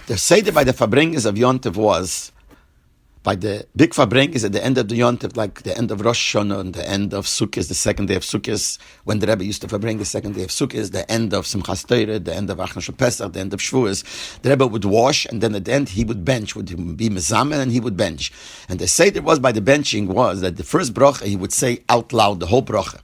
The Seder by the Fabrenges of Yontiv was, by the big Fabrenges at the end of the Yontiv, like the end of Rosh Hashanah and the end of Sukkot, the second day of Sukkot, when the Rebbe used to Fabreng the second day of Sukkot, the end of Simchas Torah, the end of Achashon Pesach, the end of Shavuos, the Rebbe would wash, and then at the end he would bench, would be mezamen, and he would bench. And the Seder was by the benching was that the first bracha he would say out loud, the whole bracha.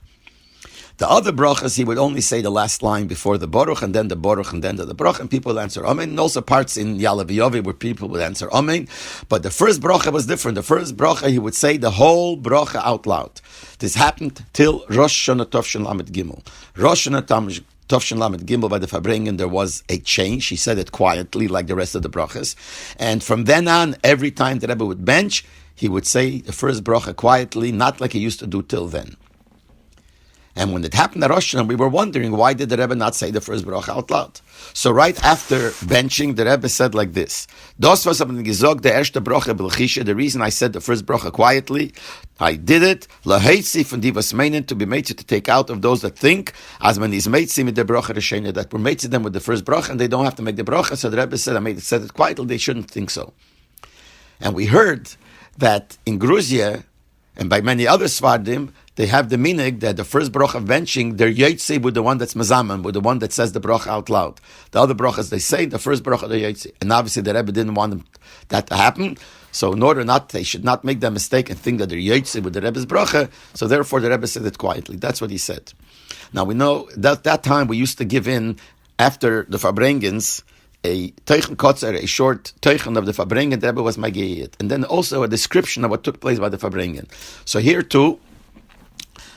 The other brachas, he would only say the last line before the Baruch, and then the Baruch, and then the Baruch, and people would answer Amen. And also parts in Yalav Yovi where people would answer Amen. But the first bracha was different. The first bracha, he would say the whole bracha out loud. This happened till Rosh Hashanah Tovshin Lamed Gimel. Rosh Hashanah Tovshin Lamed Gimel by the Fabrengen, there was a change. He said it quietly like the rest of the brachas. And from then on, every time the Rebbe would bench, he would say the first bracha quietly, not like he used to do till then. And when it happened at Rosh Hashanah, we were wondering, why did the Rebbe not say the first bracha out loud? So right after benching, the Rebbe said like this: Das was haben gesagt, der erste bracha belchisha. The reason I said the first bracha quietly, I did it, laheitzi von die was meinen, to be made to take out of those that think, as man is meitzi with the bracha reshena, that we're meitzi them with the first bracha, and they don't have to make the bracha. So the Rebbe said, said it quietly, they shouldn't think so. And we heard that in Georgia, and by many other Svardim, they have the minig that the first bracha of benching, they're yotzi with the one that's mazaman, with the one that says the bracha out loud. The other brachas, they say the first bracha, they're yotzi. And obviously the Rebbe didn't want that to happen. So in order not, they should not make that mistake and think that they're yotzi with the Rebbe's bracha. So therefore the Rebbe said it quietly. That's what he said. Now we know that time we used to give in, after the Fabrengens, a teichen kotzer, a short teichen of the Fabrengen, the Rebbe was magiyit. And then also a description of what took place by the Fabrengen. So here too,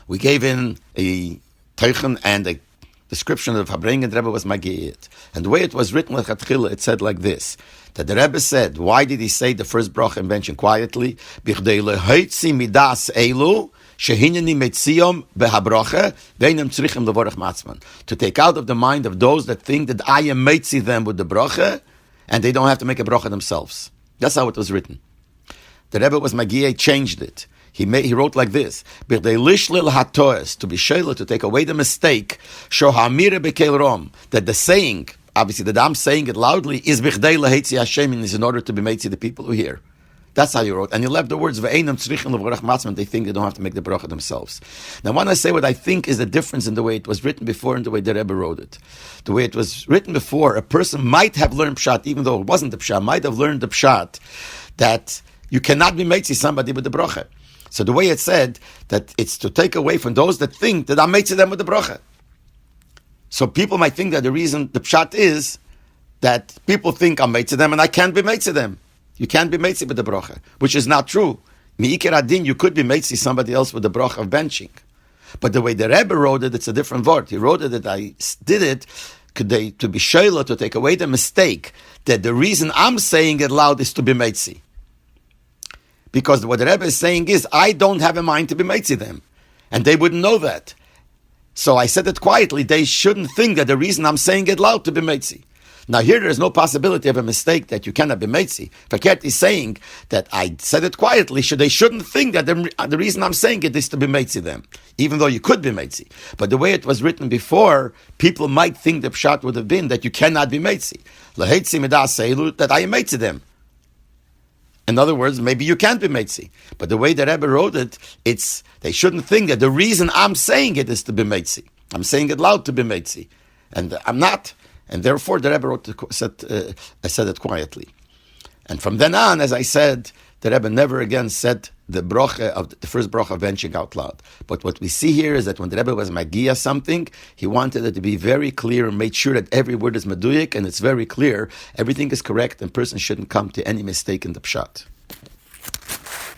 we gave in a teichen and a description of the Fabrengen, the Rebbe was magiyit. And the way it was written with Chatchila, it said like this, that the Rebbe said, why did he say the first bracha and benching quietly? Bichdei lehoitzi midas elu, shehineni metziyom behabracha, veinam tzrichim levorach matzman. To take out of the mind of those that think that I am meitzi them with the bracha, and they don't have to make a bracha themselves. That's how it was written. The Rebbe was magiyah, changed it. He wrote like this: to be shayla, to take away the mistake, that the saying, obviously that I'm saying it loudly, is in order to be made to the people who hear. That's how he wrote. And he left the words, they think they don't have to make the bracha themselves. Now when I say what I think is the difference in the way it was written before and the way the Rebbe wrote it. The way it was written before, a person might have learned pshat, even though it wasn't the pshat, might have learned the pshat, that you cannot be made to somebody with the bracha. So the way it said, that it's to take away from those that think that I'm made to them with the bracha. So people might think that the reason the pshat is that people think I'm made to them and I can't be made to them. You can't be made with the bracha, which is not true. Mi'ikir adin, you could be made to somebody else with the bracha of benching. But the way the Rebbe wrote it, it's a different word. He wrote it that I did it to be shayla, to take away the mistake that the reason I'm saying it loud is to be made. Because what the Rebbe is saying is, I don't have a mind to be meitzi them. And they wouldn't know that. So I said it quietly. They shouldn't think that the reason I'm saying it loud to be meitzi. Now here there is no possibility of a mistake that you cannot be meitzi. Verkehrt is saying that I said it quietly, so they shouldn't think that the reason I'm saying it is to be meitzi them. Even though you could be meitzi. But the way it was written before, people might think the pshat would have been that you cannot be meitzi. Laheitzi midas seilu, that I am meitzi them. In other words, maybe you can't be meitzi. But the way the Rebbe wrote it, they shouldn't think that the reason I'm saying it is to be meitzi. I'm saying it loud to be meitzi. And I'm not. And therefore the Rebbe said it quietly. And from then on, as I said, the Rebbe never again said the bracha of the first bracha of benching out loud. But what we see here is that when the Rebbe was magiya something, he wanted it to be very clear and made sure that every word is meduyik and it's very clear, everything is correct, and person shouldn't come to any mistake in the pshat.